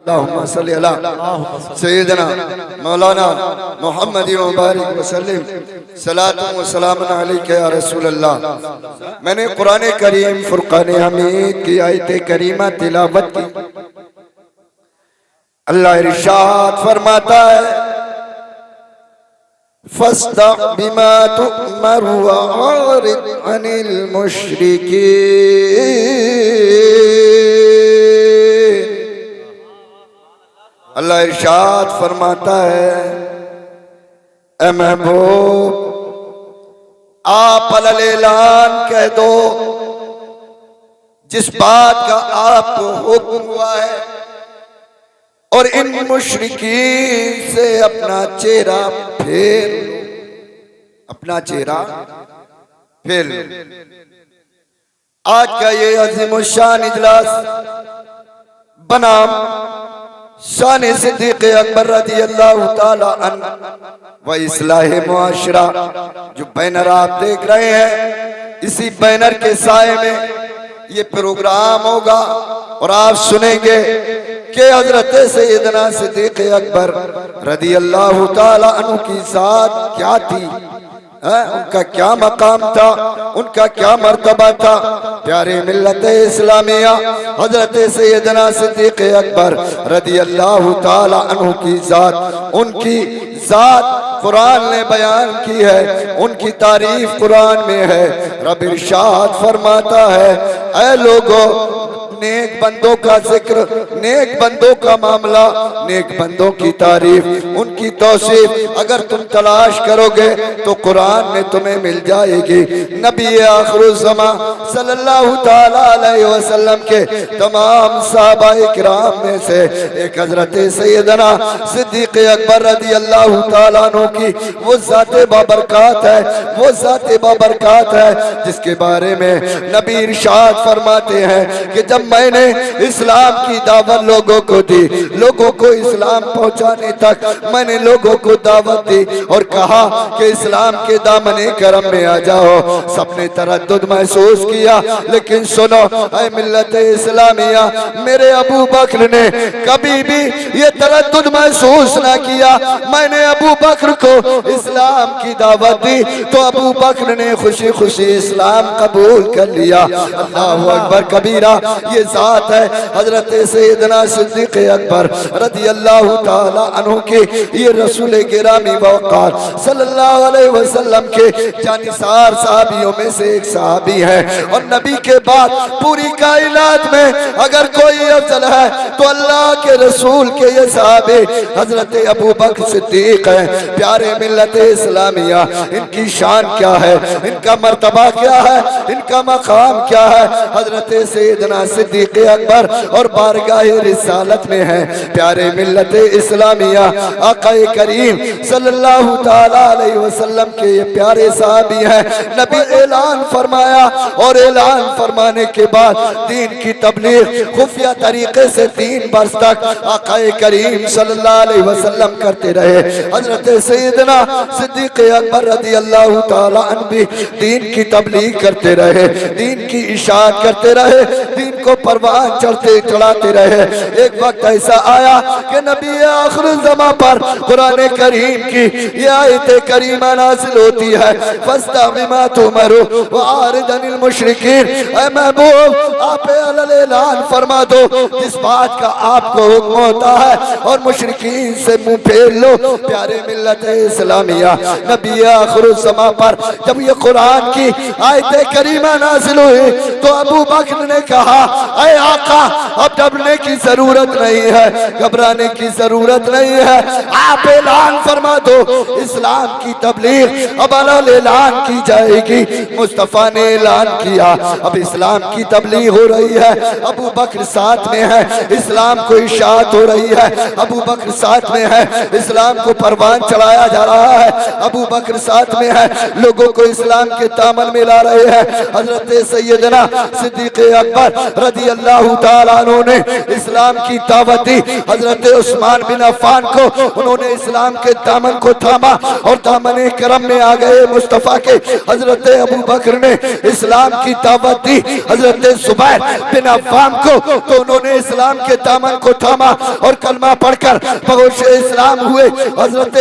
अल्लाहुम्मा सल्ली अला सय्यदना मौलाना मुहम्मद मुबारक वसल्लम सलातु व सलामुन अलैका या रसूल अल्लाह। मैंने कुरान करीम फुरकान हमीद की आयत करीमा तिलावत की। अल्लाह इरशाद फरमाता है, फस्ता बिमा तुअमर व आरिद अनिल मुशरिकीन। अल्लाह इरशाद फरमाता है, ए महबूब आप अलल-ऐलान कह दो जिस बात का आपको हुक्म हुआ है, और इन मुशरिकीन से अपना चेहरा फेर लो, अपना चेहरा फेर लो। आज का ये अज़ीमुश्शान इजलास बनाम शान सिद्दीक़ अकबर रज़ी अल्लाह ताला अन्हु व इस्लाह मुआशरा, जो बैनर आप देख रहे हैं, इसी बैनर के साए में ये प्रोग्राम होगा और आप सुनेंगे कि हजरत सैयदना सिद्दीक़ अकबर रज़ी अल्लाह ताला अन्हु की ज़ात क्या थी, उनका क्या मकाम था, उनका क्या मर्तबा था। प्यारे मिल्लत इस्लामिया हजरत सैयदना सिद्दीक़ अकबर रज़ी अल्लाह ताला अन्हु की ज़ात, उनकी ज़ात कुरान ने बयान की है, उनकी तारीफ कुरान में है। रब इरशाद फरमाता है, ऐ लोगों नेक बंदों का जिक्र, नेक बंदों का मामला, नेक बंदों की तारीफ, उनकी तौसीफ अगर तुम तलाश करोगे तो कुरान में तुम्हें मिल जाएगी। नबी आखिरुज़्ज़मा सल्लल्लाहु ताला अलैहि वसल्लम के तमाम सहाबाए किराम में से एक हजरत सैयदना सिद्दीक़ अकबर रज़ी अल्लाह ताला अन्हु की वो ज़ाते बाबरकत है, वो ज़ाते बाबरकत है जिसके बारे में नबी इरशाद फरमाते हैं कि जब मैंने इस्लाम की दावत लोगों को दी, लोगों को इस्लाम पहुंचाने तक मैंने लोगों को दावत दी और कहा कि इस्लाम के दामने करम में आ जाओ, सबने तरद्दुद महसूस किया। लेकिन सुनो ऐ मिल्लत इस्लामिया, मेरे अबू बकर ने कभी भी ये तरद्दुद महसूस ना किया। मैंने अबू बकर को इस्लाम की दावत दी तो अबू बकर ने खुशी खुशी इस्लाम कबूल कर लिया। अल्लाहु अकबर कबीरा। ये जात है हजरत सैयदना सिद्दीक़ अकबर रज़ी अल्लाह ताला अन्हु के, ये रसूल गिरामी वक़ार सल्लल्लाहु अलैहि वसल्लम के जानिसार साहबियों में से एक साहबी है। और नबी के बाद पूरी कायनात में अगर कोई अफजल है तो अल्लाह के रसूल के ये साहबी हजरत अबू बकर सिद्दीक़ है। प्यारे मिल्लत इस्लामिया, इनकी शान क्या है, इनका मर्तबा क्या है, इनका मकाम क्या है। हजरत सैयदना सिद्दीक़ अकबर और बारगाह रिसालत में है। प्यारे मिल्लत इस्लामिया, आक़ाए करीम सल्लल्लाहु ताला अलैहि वसल्लम के ये प्यारे साहबी हैं। नबी ऐलान फरमाया और ऐलान फरमाने के बाद दीन की तबलीग खुफिया तरीके से 3 वर्ष तक आक़ाए करीम सल्लल्लाहु अलैहि वसल्लम करते रहे। हजरत सैयदना सिद्दीक़ अकबर रज़ी अल्लाह ताला अन्हु भी दीन की तबलीग करते रहे, दीन की इशाअत करते रहे, दीन को परवान चढ़ाते रहे। एक वक्त ऐसा आया कि नबी आखिरुज़्ज़मा पर कुरान करीम की ये आयत करीमा नाज़िल होती है, फस्ता बिमा तुमरू व आरिद अनिल मुशरिकीन। ऐ महबूब आप अलल-ऐलान फरमा दो जिस बात का आपको हुक्म होता है और मुशरिकीन से मुंह फेर लो। प्यारे मिल्लत इस्लामिया, नबी आखिरुज़्ज़मा पर जब ये कुरान की आयत करीमा नाज़िल हुई तो अबू बकर ने कहा, ऐ आका अब डरने की जरूरत नहीं है, घबराने की जरूरत नहीं है, आप ऐलान फरमा दो इस्लाम की तबलीग अब ऐलान की जाएगी। मुस्तफा ने ऐलान किया, अब इस्लाम की तबलीग हो रही है। अबू बकर साथ में है, इस्लाम को इशाअत हो रही है। अबू बकर साथ में है, इस्लाम को परवान चढ़ाया जा रहा है। अबू बकर साथ में है, लोगों को इस्लाम के दामन में ला रहे हैं। हजरत सैयदना सिद्दीक़ अकबर रदी अल्लाह ताला अन्हु ने इस्लाम की दावत दी। हजरत उस्मान बिन अफ़्फ़ान को उन्होंने इस्लाम के दामन को थामा और दामन करम में आ गए मुस्तफ़ा के। हजरत अबू बकर ने इस्लाम की दावत दी हजरत ज़ुबैर बिन अव्वाम को, तो उन्होंने इस्लाम के दामन को थामा और कलमा पढ़कर बगोशे इस्लाम हुए। हजरत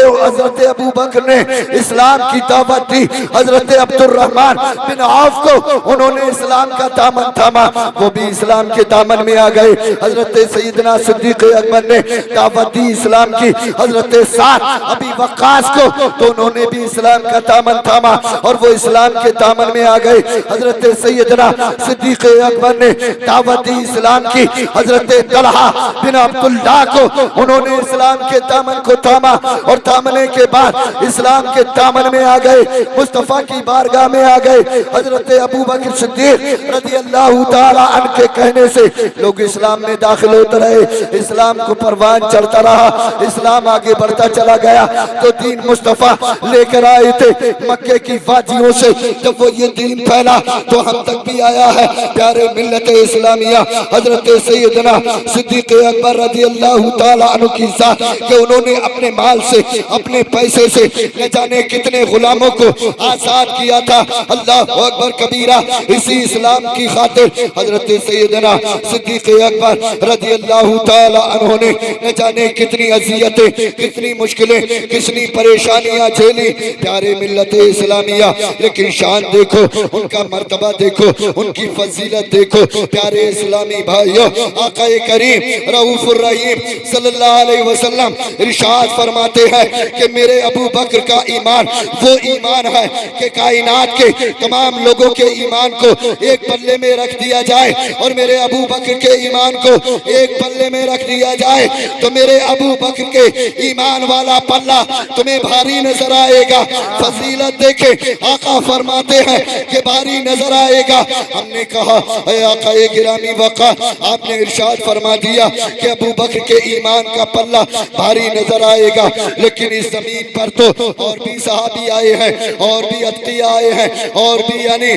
अबू बकर ने इस्लाम की दावत दी हजरत अब्दुर्रहमान बिन औफ को, उन्होंने इस्लाम का दामन थामा, वो भी इस्लाम के दामन में आ गए। हजरत सैयदना सिद्दीक़ अकबर ने दावत दी इस्लाम की हजरत साद अबी वक्कास को, तो उन्होंने भी इस्लाम का दामन थामा और वो इस्लाम के दामन में आ गए। हजरत सैयदना सिद्दीक़ अकबर ने दावत दी इस्लाम की हजरत तलहा बिन अब्दुल्लाह को, उन्होंने इस्लाम के दामन को थामा और थामने के बाद इस्लाम के दामन में आ गए, मुस्तफ़ा की बारगाह में आ गए। हजरत अबू बकर सिद्दीक़ रज़ी अल्लाह ताला अन्हु के कहने से लोग इस्लाम में दाखिल होते रहे, इस्लाम को परवान चढ़ता रहा, इस्लाम आगे बढ़ता चला गया। तो दीन मुस्तफ़ा लेकर आए थे मक्के की वादियों से, जब वो ये दीन फैला तो हम तक भी आया है। प्यारे मिल्लत इस्लामिया हजरत सैयदना सिद्दीक़ अकबर रज़ी अल्लाह ताला अन्हु की ज़ात कि उन्होंने अपने माल से अपने पैसे से न जाने कितने गुलामों को आजाद किया था। अल्लाह अकबर कबीरा। इसी इस्लाम की खातिर हजरत सैयदना सिद्दीक़ अकबर रज़ी अल्लाह ताला अन्हु ने न जाने कितनी अज़ियतें, कितनी मुश्किलें, कितनी परेशानियां झेली। प्यारे मिल्लत इस्लामिया, लेकिन शान देखो, उनका मर्तबा देखो, उनकी फजीलत देखो। प्यारे इस्लामी भाइयों, आक़ाए करीम रऊफ़ुर रहीम सल्लल्लाहु अलैहि वसल्लम इरशाद फरमाते हैं कि मेरे अबू बकर का ईमान वो ईमान है कि कायनात के तमाम लोगों के ईमान को एक पल्ले में रख दिया जाए और मेरे अबू बकर के ईमान को एक पल्ले में रख दिया जाए तो मेरे अबू बकर के ईमान वाला पल्ला तुम्हें भारी नजर आएगा। फजीलत देखे, आका फरमाते हैं कि भारी नजर आएगा। हमने कहा आक़ाए गिरामी वक़ा, आपने इरशाद फरमा दिया कि अबू बकर के ईमान का पल्ला भारी नजर आएगा, लेकिन इस जमीन पर तो और भी सहाबी आए हैं, और भी अत्किया आए हैं, और भी यानी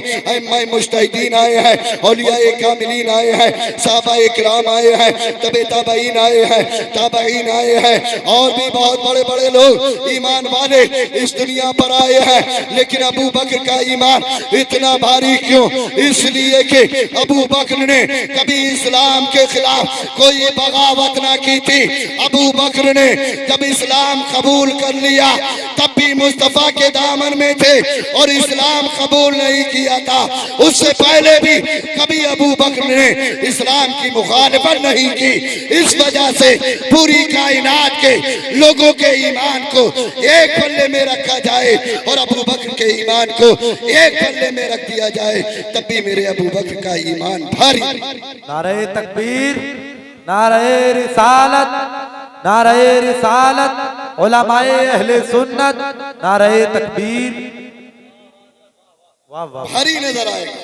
मुज्तहिदीन आए हैं, औलियाए कामिलीन आए हैं, सहाबाए किराम आए हैं, तबे ताबईन आए हैं, ताबईन आए हैं, और भी बहुत बड़े बड़े लोग ईमान वाले इस दुनिया पर आए हैं। लेकिन अबू बकर का ईमान इतना भारी क्यों? इसलिए कि अबू बकर ने कभी इस्लाम के खिलाफ कोई बगावत ना की थी। अबू बकर ने जब इस्लाम कबूल कर लिया तब भी मुस्तफ़ा के दामन में थे और इस्लाम कबूल नहीं किया था। उससे पहले भी कभी अबू बकर ने इस्लाम की मुखालिफत नहीं की। इस वजह से पूरी कायनात के लोगों के ईमान को एक पल्ले में रखा जाए और अबू बकर के ईमान को एक पल्ले में रख दिया जाए, तब भी मेरे अबू बकर का ईमान भारी। नारे तकबीर, नारे रिसालत, नारे रिसालत, उलमाए अहले सुन्नत, नारे तकबीर। वाह वाह, भारी नजर आएगा।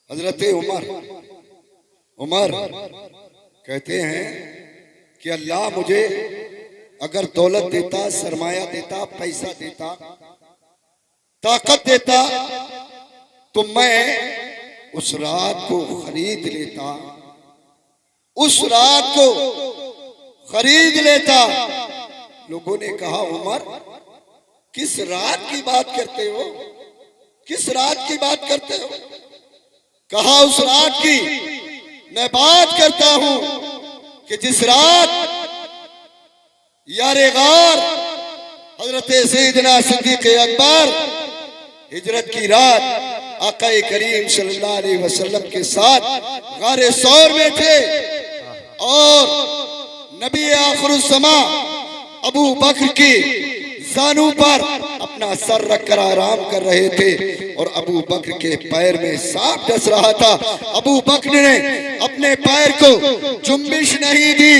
हजरत उमर कहते हैं कि अल्लाह मुझे अगर दौलत देता, सरमाया देता, पैसा देता, ताकत देता तो मैं उस रात को खरीद लेता, उस रात को खरीद लेता। लोगों ने कहा उमर किस रात की बात करते हो, किस रात की बात करते हो? कहा उस रात की मैं बात करता हूं कि जिस रात यारे गार हजरत सैयदना सिद्दीक़ अकबर हिजरत की रात आक़ाए करीम सल्लल्लाहु अलैहि वसल्लम के साथ गारे सौर में थे और नबी आखिरुज़्ज़मा अबू बकर की जानू पर अपना सर रखकर आराम कर रहे थे और अबू बकर के पैर में सांप डस रहा था। अबू बकर ने अपने पैर को जुम्बिश नहीं दी।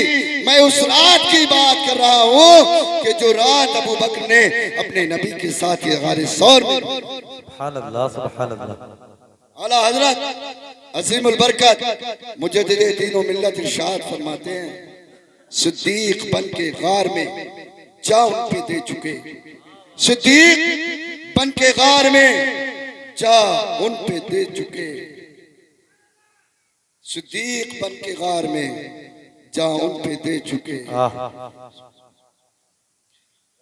मैं उस रात की बात कर रहा हूँ कि जो रात अबू बकर ने अपने नबी के साथ ये गारे सौर में। सुभान अल्लाह, सुभान अल्लाह। आला हजरत अज़ीमुल बरकत मुजद्दिद दीन व मिल्लत इरशाद फरमाते हैं, सिद्दीक बन के गार में जा उन पे दे चुके, सिद्दीक बन के गार में जा उन पे दे चुके। सिद्दीक बन के गार में जान उन पे दे चुके हैं।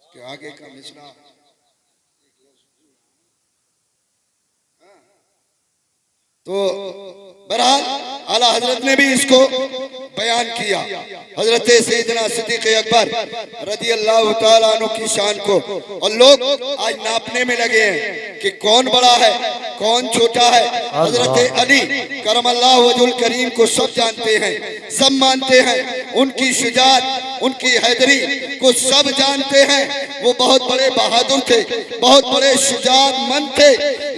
के आगे का मिसरा तो बहरहाल आला हजरत ने भी इसको बयान किया। हजरत सैयदना सिद्दीक अकबर रजी अल्लाह तआला अन्हु की शान को, और लोग आज नापने में लगे हैं कि कौन बड़ा है कौन छोटा है। हजरत अली करमल्लाहु वजहुल करीम को सब जानते हैं, सब मानते हैं, उनकी शुजाअत उनकी हैदरी को सब जानते हैं। वो बहुत बड़े बहादुर थे, बहुत बड़े शुजाअतमंद थे।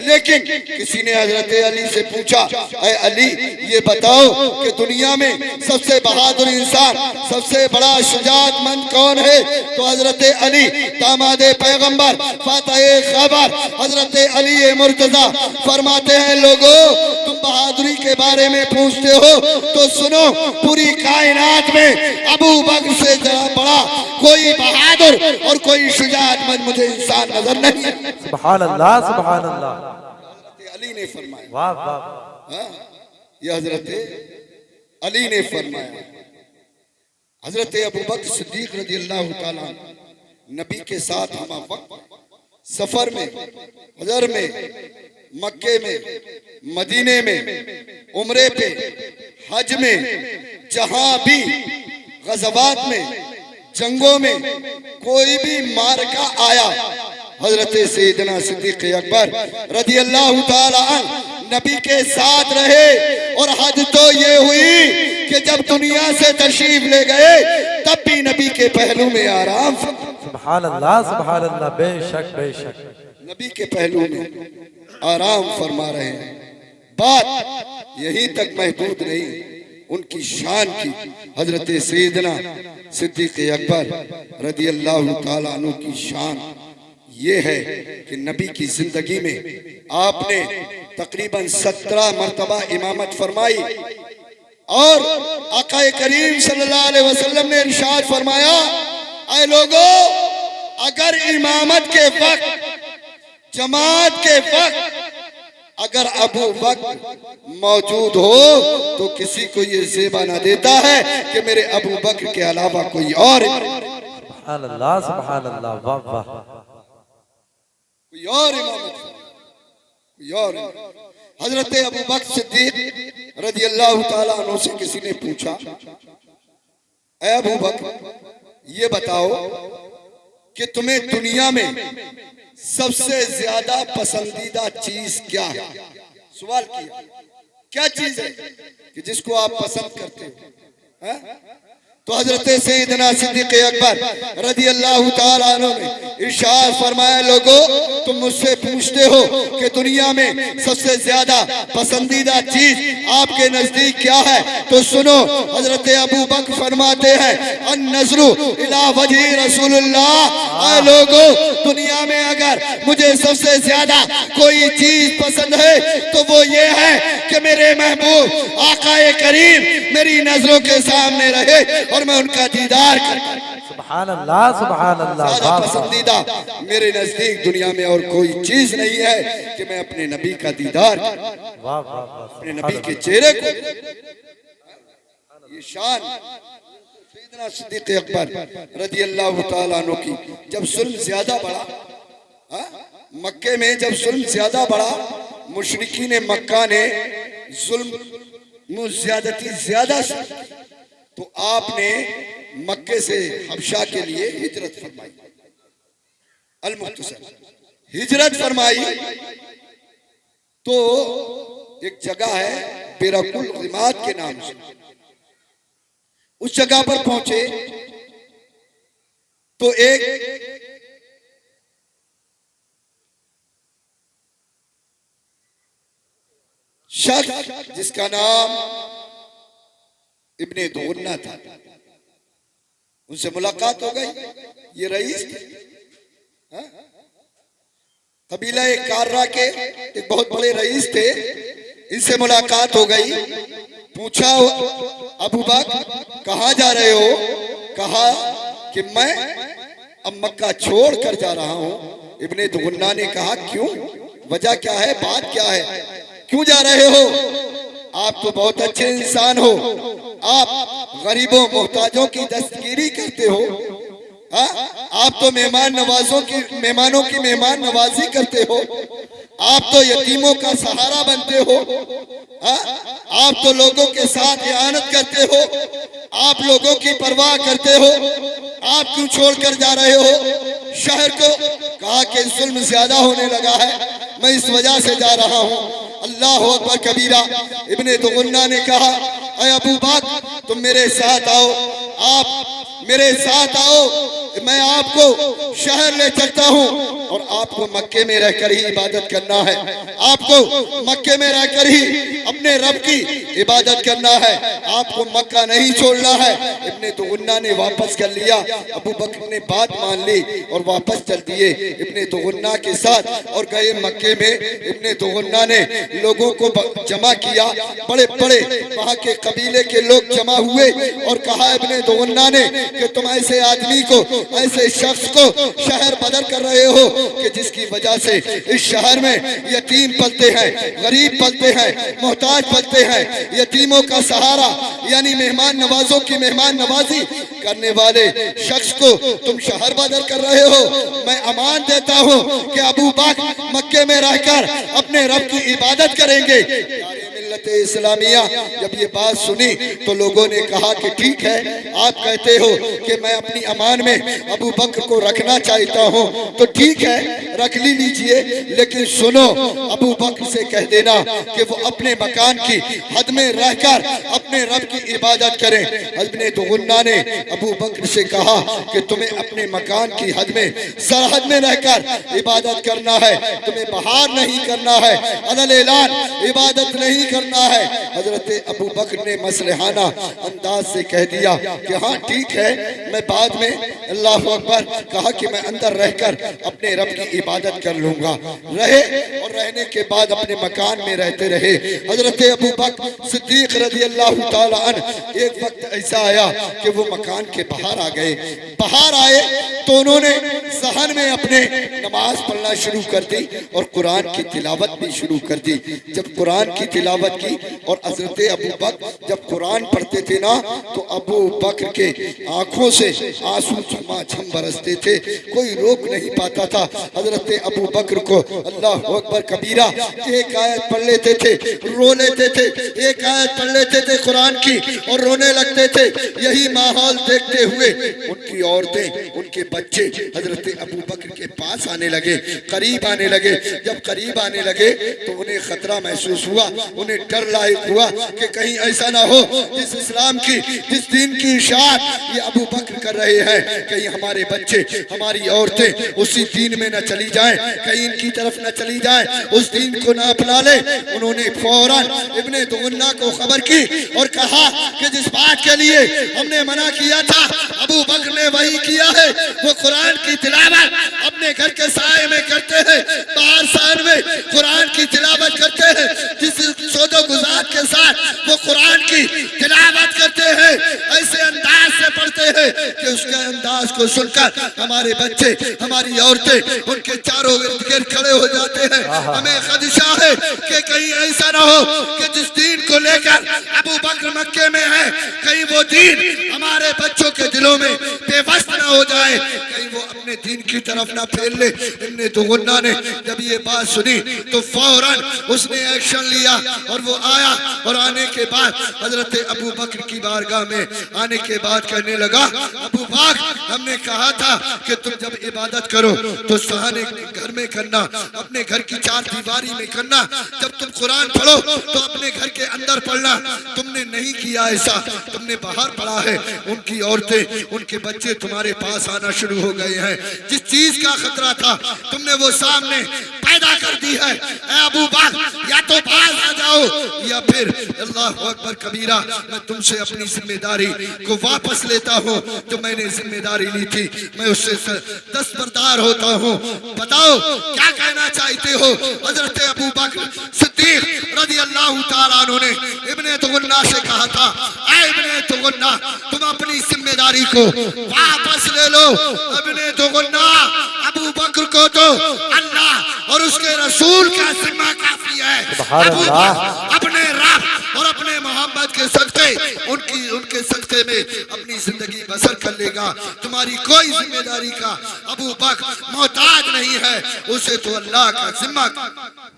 लेकिन किसी ने हजरत अली से पूछा, ऐ अली ये बताओ कि दुनिया में सबसे बहादुर इंसान सबसे बड़ा शुजाअतमंद कौन है? तो हजरत अली दामादे पैगंबर फातह खबर हजरत अली मुर्तजा फरमाते हैं, लोगों तुम बहादुरी के बारे में पूछते हो तो सुनो, पूरी कायनात में अबू बकर से बड़ा कोई बहादुर और कोई शुजाअतमंद मुझे इंसान नजर नहीं है। सुभान अल्लाह, सुभान अल्लाह। अली ने फरमाया, वाह वाह, ये हजरत अली ने फरमाया। हजरत अबू बकर सिद्दीक रज़ी अल्लाह तआला नबी के साथ हम वक्त सफर में, हजर में, मक्के में, मदीने में, उम्रे पे, हज में, जहां भी गज़वात में, जंगों में कोई भी मार्का आया, हजरत सैयदना सिद्दीक अकबर रज़ी अल्लाह तआला अन्हु नबी के साथ रहे। और हद तो ये हुई कि जब दुनिया से तशरीफ ले गए तब भी नबी के पहलू में आराम। सुभान अल्लाह, सुभान अल्लाह। बेशक बेशक नबी के पहलू में आराम फरमा रहे हैं। बात यहीं तक महदूद नहीं, उनकी शान की, हजरत सैयदना सिद्दीक अकबर रज़ी अल्लाह तआला अन्हु की शान ये है कि नबी की जिंदगी में आपने तकरीबन 17 मरतबा इमामत फरमाई। और आका करीम सल्लल्लाहु अलैहि वसल्लम ने इरशाद फरमाया, ऐ लोगों अगर इमामत के वक्त, जमात के वक्त अगर अबू बकर मौजूद हो तो किसी को ये ज़ेबा ना देता है कि मेरे अबू बकर के अलावा कोई और। सुभान अल्लाह, सुभान अल्लाह, वाह वाह। कोई और इमामत, कोई और। हजरत अबू बकर सिद्दीक रज़ी अल्लाह तआला अन्हु से किसी ने पूछा, ऐ अबू बकर ये बताओ कि तुम्हें दुनिया में सबसे ज्यादा पसंदीदा चीज क्या है? सवाल किया, क्या चीज है कि जिसको आप पसंद करते हो? है? तो हजरत सैयदना सिद्दीक अकबर रज़ी अल्लाह तआला अन्हु ने इरशाद फरमाया, लोगों तुम मुझसे पूछते हो कि दुनिया में सबसे ज्यादा पसंदीदा चीज आपके नजदीक क्या है? तो सुनो, हजरत अबू बकर फरमाते हैं, अन नज़रु इला वजही रसूलुल्लाह। ऐ लोगों दुनिया में अगर मुझे सबसे ज्यादा कोई चीज पसंद है तो वो ये है कि मेरे महबूब आकाए करीम मेरी नजरों के सामने रहे और मैं उनका दीदार करूं। सुभान अल्लाह, सुभान अल्लाह। ज्यादा पसंदीदा मेरे नजदीक दुनिया में और कोई चीज नहीं है कि मैं अपने नबी का दीदार करूं, वाह वाह वाह। अपने नबी के चेहरे को। ये शान सैयदना सिद्दीक अकबर रज़ी अल्लाह तआला अन्हु की। जब जुल्म ज्यादा बढ़ा, मक्के में जब जुल्म ज्यादा बढ़ा, मुशरिकीन मक्का ने जुल्म ज्यादती ज्यादा, तो आपने मक्के से हबशा के लिए हिजरत फरमाई। अल-मुख्तसर हिजरत फरमाई। तो एक जगह है बिरकुल गिमात के नाम से, उस जगह पर पहुंचे तो एक शख्स जिसका नाम इब्ने दुगन्ना था, उनसे मुलाकात हो गई। ये रईस थे, कबीला कार्रा के एक बहुत बड़े रईस थे। इनसे मुलाकात हो गई। पूछा, अबू बकर कहाँ जा रहे हो? कहा कि मैं अब मक्का छोड़ कर जा रहा हूँ। इब्ने दुगन्ना ने कहा, क्यों? वजह क्या है? बात क्या है? क्यों जा रहे हो? आप तो बहुत अच्छे इंसान हो, आप गरीबों मोहताजों की दस्तगीरी करते हो, हाँ? आप तो मेहमानों की मेहमान नवाजी करते हो, आप तो यतीमों का सहारा बनते हो, हाँ? आप तो लोगों के साथ इआनत करते हो, आप लोगों की परवाह करते हो। आप क्यों छोड़कर जा रहे हो शहर को? कहा कि जुल्म ज्यादा होने लगा है, मैं इस वजह से जा रहा हूँ। अल्लाह अकबर कबीरा। इब्ने दुगुन्ना ने कहा, अय अबू बकर तुम मेरे साथ आओ, आप मेरे साथ आओ, मैं आपको शहर ले चलता हूँ और आपको मक्के में रहकर ही इबादत करना है, आपको मक्के में रहकर ही अपने रब की इबादत करना है, आपको मक्का नहीं छोड़ना है। इब्ने दुगुन्ना ने वापस कर लिया, अबू बकर ने बात मान ली और वापस चल दिए इब्ने दुगुन्ना के साथ और गए मक्के में। इब्ने दुगुन्ना ने लोगों को जमा किया, बड़े बड़े वहाँ के कबीले के लोग जमा हुए और कहा इब्ने दुगुन्ना ने कि तुम ऐसे आदमी को, ऐसे शख्स को शहर बदर कर रहे हो कि जिसकी वजह से इस शहर में यतीम पलते हैं, गरीब पलते हैं, मोहताज पलते हैं। यतीमों का सहारा यानी मेहमान नवाजों की मेहमान नवाजी करने वाले शख्स को तुम शहर बदर कर रहे हो। मैं अमान देता हूँ कि अबू बकर मक्के में रहकर अपने रब की इबादत करेंगे। इस्लामिया जब ये बात सुनी तो लोगों ने कहा कि ठीक है, आप कहते हो कि मैं अपनी अमान में अबू बकर को रखना चाहता हूँ तो ठीक है, रख लीजिए, लेकिन सुनो, अबू बकर से कह देना कि वो अपने मकान की हद में रहकर अपने रब की इबादत करें। इब्ने दुगुन्ना ने अबू बकर से कहा कि तुम्हें अपने मकान की हद में, सरहद में रहकर इबादत करना है, तुम्हें बाहर नहीं करना है, अलल ऐलान इबादत नहीं करना है। हजरत अबू बकर ने मसलहाना अंदाज से कह दिया कि हाँ ठीक है, मैं बाद में, अल्लाह अकबर, कहा कि मैं अंदर रहकर अपने रब की इबादत कर लूंगा। रहे और रहने के बाद अपने मकान में रहते रहे। हजरत अबू बकर सिद्दीक रज़ी अल्लाह ताला अन्हु एक वक्त ऐसा आया कि वो मकान के बाहर आ गए। बाहर आए तो उन्होंने सहन में अपने नमाज पढ़ना शुरू कर दी और कुरान की तिलावत भी शुरू कर दी। जब कुरान की तिलावत की और हजरत अबू बकर जब कुरान पढ़ते थे ना तो अबू बकर के आंखों से आंसू झमाझम बरसते थे, कोई रोक नहीं पाता था। हजरत अबू बकर को अल्लाह अकबर कबीरा एक आयत पढ़ लेते थे, रो लेते थे, एक आयत पढ़ लेते थे कुरान की और रोने लगते थे। यही माहौल देखते हुए उनकी औरतें, उनके बच्चे हजरत अबू बकर के पास आने लगे, करीब आने लगे। जब करीब आने लगे तो उन्हें खतरा महसूस हुआ, उन्हें डर लायक हुआ कि कहीं ऐसा ना हो जिस इस्लाम की, जिस दीन की इशाअत ये अबू बकर कर रहे हैं, कहीं हमारे बच्चे, हमारी औरतें उसी दीन में न चली जाएं, कहीं इनकी तरफ न चली जाएं, उस दीन को न अपना ले। उन्होंने फौरन इब्ने दुगुन्ना को खबर की और कहा कि जिस बात के लिए हमने मना किया था अबू बकर ने वही किया है। वो कुरान की तिलावत अपने घर के साए में करते हैं, बाहर शहर में कुरान की तिलावत करते हैं। जिस सोदो गुजार के साथ वो कुरान की तिलावत करते हैं, ऐसे अंदाज से पढ़ते हैं कि उसके अंदाज को सुनकर हमारे बच्चे, हमारी औरतें उनके चारों गिर्द खड़े हो जाते हैं। हमें खदशा है कि कहीं ऐसा ना हो कि जिस दीन को लेकर अबू बकर मक्के में है, कहीं वो दीन हमारे बच्चों के दिलों में बेबस ना हो जाए, कहीं वो अपने दीन की तरफ ना फेर ले। इब्ने दुगुन्ना ने जब ये बात सुनी तो फौरन उसने एक्शन लिया और वो आया और आने के बाद हजरत अबू बकर की बारगाह में आने के बाद कहने लगा, अबू बकर हमने कहा था कि तुम जब इबादत करो तो सहने घर में करना, अपने घर की चार दीवारी में करना, जब तुम कुरान पढ़ो तो अपने घर के अंदर पढ़ना। तुमने नहीं किया ऐसा, तुमने बाहर पढ़ा है। उनकी औरतें, उनके बच्चे तुम्हारे पास आना शुरू हो गए हैं। जिस चीज का खतरा था तुमने वो सामने पैदा कर दी है। अबू बकर या तो बाज आ जाओ या फिर अल्लाह अकबर कबीरा, मैं तुमसे अपनी जिम्मेदारी को वापस लेता हूँ जो मैंने जिम्मेदारी ली थी, मैं उससे दस्तबरदार होता हूँ। बताओ क्या कहना चाहते हो? हजरत अबू बकर सिद्दीक रज़ी अल्लाह ताला अन्हु ने इब्ने दुगुन्ना से कहा था, ऐ इब्ने दुगुन्ना तुम अपनी जिम्मेदारी को वापस ले लो। इब्ने दुगुन्ना अबू बकर को तो अल्लाह और उसके रसूल का जिम्मा काफी है। अबू बकर अपने रब और के सदक़े उनके सदक़े में अपनी जिंदगी बसर कर लेगा। तुम्हारी कोई जिम्मेदारी का अबू बकर मोहताज नहीं है, उसे तो अल्लाह का जिम्मा।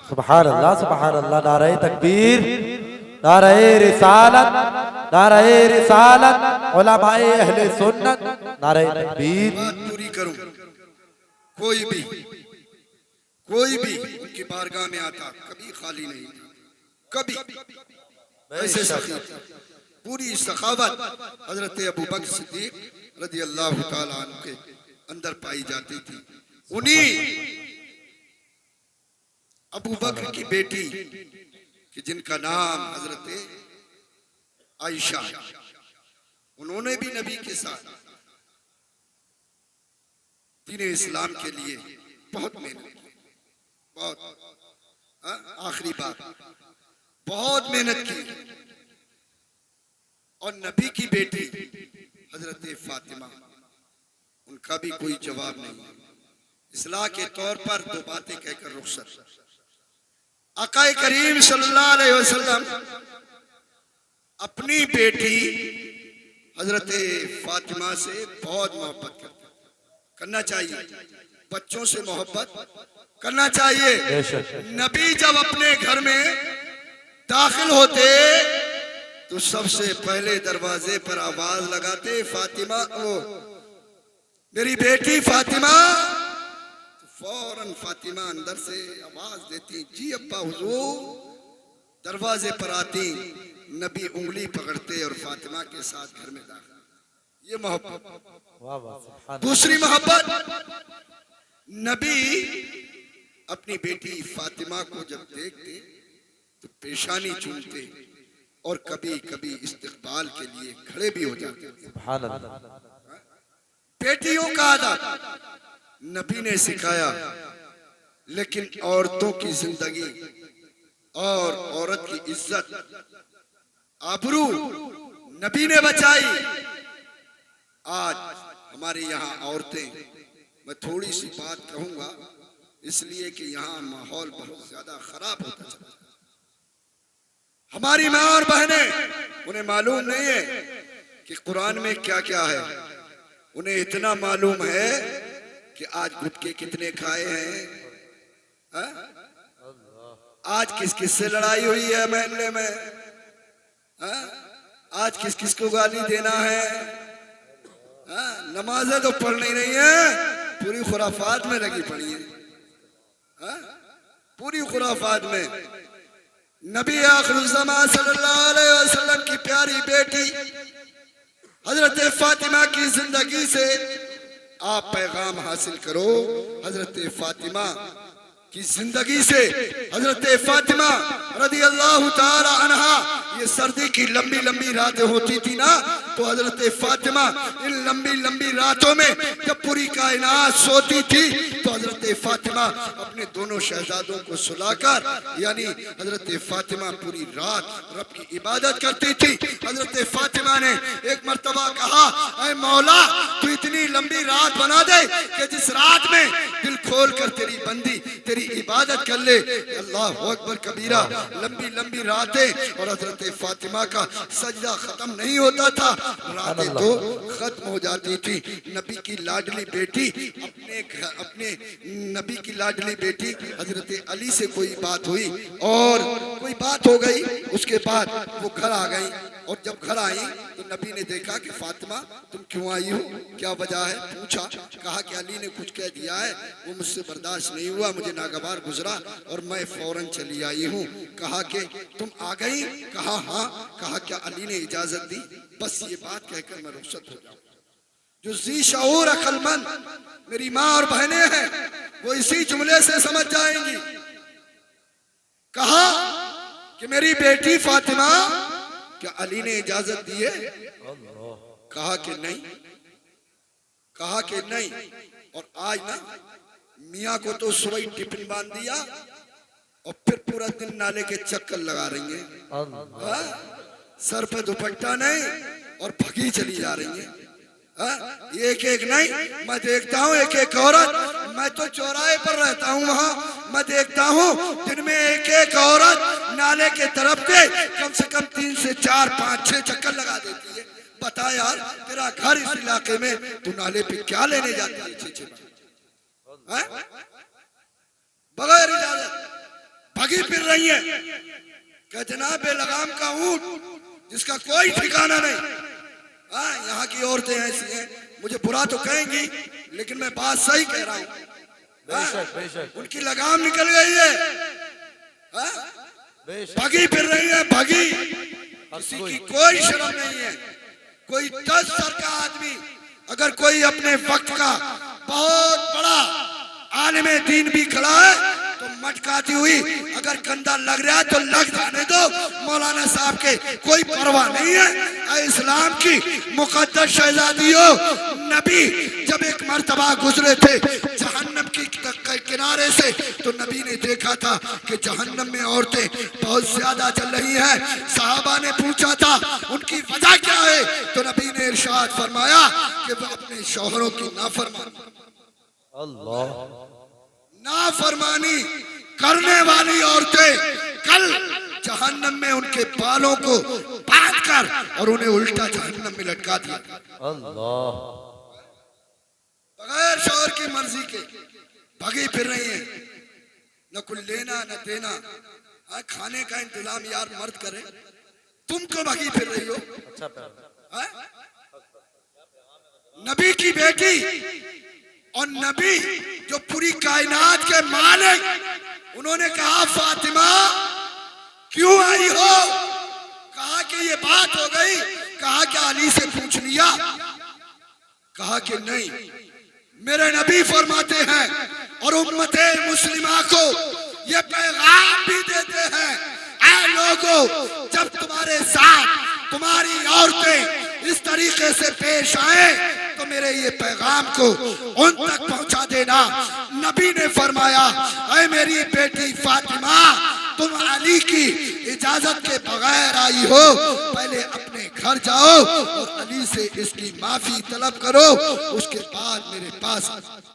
सुभान अल्लाह, नारे तकबीर, नारे रिसालत, नारे रिसालत, उलमाए अहले सुन्नत, नारे तकबीर। बात पूरी करूं, कोई भी उनकी बारगाह में आता कभी खाली नहीं था, कभी ऐसे सखी पूरी सखावत हजरत अबू बकर सिद्दीक रज़ी अल्लाह ताला अन्हु के अंदर पाई जाती थी। उन्हीं अबू बकर की बेटी कि जिनका नाम हजरत आयशा, उन्होंने भी नबी के साथ दीन इस्लाम के लिए बहुत मेहनत की, बहुत आखिरी बात बहुत मेहनत की। और नबी की बेटी हजरत फातिमा, उनका भी कोई जवाब नहीं। इस्लाह के तौर पर दो बातें कहकर रुखसत। आका करीम सल्लल्लाहु अलैहि वसल्लम अपनी बेटी हजरत फातिमा से बहुत मोहब्बत करना चाहिए, बच्चों से मोहब्बत करना चाहिए। नबी जब अपने घर में दाखिल होते तो सबसे पहले दरवाजे पर आवाज लगाते, फातिमा, ओ मेरी बेटी फातिमा। तो फौरन फातिमा अंदर से आवाज देती, जी अब्बा हुजूर। दरवाजे पर आती, नबी उंगली पकड़ते और फातिमा के साथ घर में दाखिल। ये मोहब्बत। दूसरी मोहब्बत, नबी अपनी बेटी फातिमा को जब देखते तो पेशानी चूमते और कभी कभी इस्तकबाल के लिए खड़े भी हो जाते। बेटियों का अदब नबी ने सिखाया, लेकिन औरतों की जिंदगी और औरत की इज्जत आबरू नबी ने बचाई। आज हमारे यहाँ औरतें, मैं थोड़ी सी बात कहूंगा इसलिए कि यहाँ माहौल बहुत ज्यादा खराब होता चला। हमारी माँ और बहनें, उन्हें मालूम नहीं है कि कुरान में क्या क्या है। उन्हें इतना मालूम है कि आज गुटके कितने खाए हैं, आज किस किस से लड़ाई हुई है मोहल्ले में, आज किस किस को गाली देना है। नमाजें तो पढ़नी नहीं है, पूरी खुराफात में लगी पड़ी है, पूरी खुराफात में। नबी आखिरुज़्ज़मान सल्लल्लाहु अलैहि वसल्लम की प्यारी बेटी हजरत फातिमा की जिंदगी से आप पैगाम हासिल करो। हजरत फातिमा की जिंदगी से, हजरत फातिमा रज़ी अल्लाह ताला अन्हा, ये सर्दी की लंबी लंबी रातें होती थी ना, तो हजरत फातिमा इन लंबी लंबी रातों में जब पूरी कायनात सोती थी तो हजरत फातिमा अपने दोनों शहजादों को सुलाकर, यानी हजरत फातिमा पूरी रात रब की इबादत करती थी। हजरत फातिमा ने एक मर्तबा कहा, ऐ मौला तू इतनी लंबी रात बना दे कि जिस रात में दिल खोल कर तेरी बंदी तेरी इबादत कर ले। अल्लाह अकबर कबीरा। लंबी लंबी रातें और हजरत फातिमा का सजदा खत्म नहीं होता था, रातें तो खत्म हो जाती थी। नबी की लाडली बेटी अपने नबी की लाडली बेटी हजरत अली से कोई बात हुई और कोई बात हो गई, उसके बाद वो घर आ गई। और जब घर आई तो नबी ने देखा कि फातिमा तुम क्यों आई हो, क्या वजह है, पूछा। कहा कि अली ने कुछ कह दिया है, वो मुझसे बर्दाश्त नहीं हुआ, मुझे नागवार गुजरा और मैं फौरन चली आई हूँ। कहा कि तुम आ गई, कहा हाँ। कहा क्या अली ने इजाजत दी? बस ये बात कहकर मैं रुखसत हो जाऊँ। जो जी शऊर अक्लमंद मेरी माँ और बहनें हैं वो इसी जुमले से समझ जाएंगी। कहा कि मेरी बेटी फातिमा, क्या अली ने इजाजत दी है? कहा कि नहीं, कहा कि नहीं। और आज ना मियाँ को तो सुबह टिफिन बांध दिया और फिर पूरा दिन नाले के चक्कर लगा रही है, सर पे दुपट्टा नहीं और भगी चली जा रही है। एक एक नहीं, मैं देखता हूँ एक एक औरत, मैं तो चौराहे पर रहता हूँ वहाँ, मैं देखता हूँ दिन में एक एक औरत नाले के तरफ के कम से कम 3 से 4 5 6 चक्कर लगा देती है। बता यार, तेरा घर इस इलाके में, तू नाले पे क्या लेने जाती है? 6 बगैर इजाजत भगी फिर रही है। कहते ना बेलगाम का ऊंट जिसका कोई ठिकाना नहीं। हाँ, यहाँ की औरतें ऐसी हैं, मुझे बुरा तो कहेंगी लेकिन मैं बात सही कह रहा हूँ। बेशक बेशक उनकी लगाम निकल गई है। भगी फिर रही है, भगी। किसी की कोई शर्म नहीं है। कोई 10 सर का आदमी अगर कोई अपने वक्त का बहुत बड़ा आलिम दीन भी खड़ा है तो मटकाती हुई अगर कंधा लग रहा है तो लग जाने दो। मौलाना साहब के कोई परवाह नहीं है। इस्लाम की मुकद्दस शहजादियों, नबी जब एक मर्तबा गुजरे थे जहन्नम की किनारे से तो नबी ने देखा था कि जहन्नम में औरतें बहुत ज्यादा चल रही हैं। साहबा ने पूछा था उनकी वजह क्या है, तो नबी ने इरशाद फरमाया कि वह अपने शौहरों की नाफरमानी करने वाली औरतें कल जहन्नम में उनके बालों को बांध कर और उन्हें उल्टा जहन्नम में लटका दिया। बगैर शौहर की मर्जी के भगी फिर रही है, न कुछ लेना न देना। खाने का इंतजाम यार मर्द करे, तुम क्यों भगी फिर रही हो? नबी की बेटी और नबी जो पूरी कायनात के मालिक, उन्होंने कहा फातिमा क्यों आई हो? कहा कि ये बात हो गई। कहा कि अली से पूछ लिया? कहा कि नहीं। मेरे नबी फरमाते हैं और उम्मते मुस्लिमा को ये पैगाम भी देते हैं, ऐ लोगों, जब तुम्हारे साथ तुम्हारी औरतें इस तरीके से पेश आए तो मेरे ये पैगाम को उन तक पहुंचा देना। नबी ने फरमाया, ऐ मेरी बेटी फातिमा, तुम अली की इजाजत के बगैर आई हो, पहले अपने घर जाओ और अली से इसकी माफी तलब करो, उसके बाद मेरे पास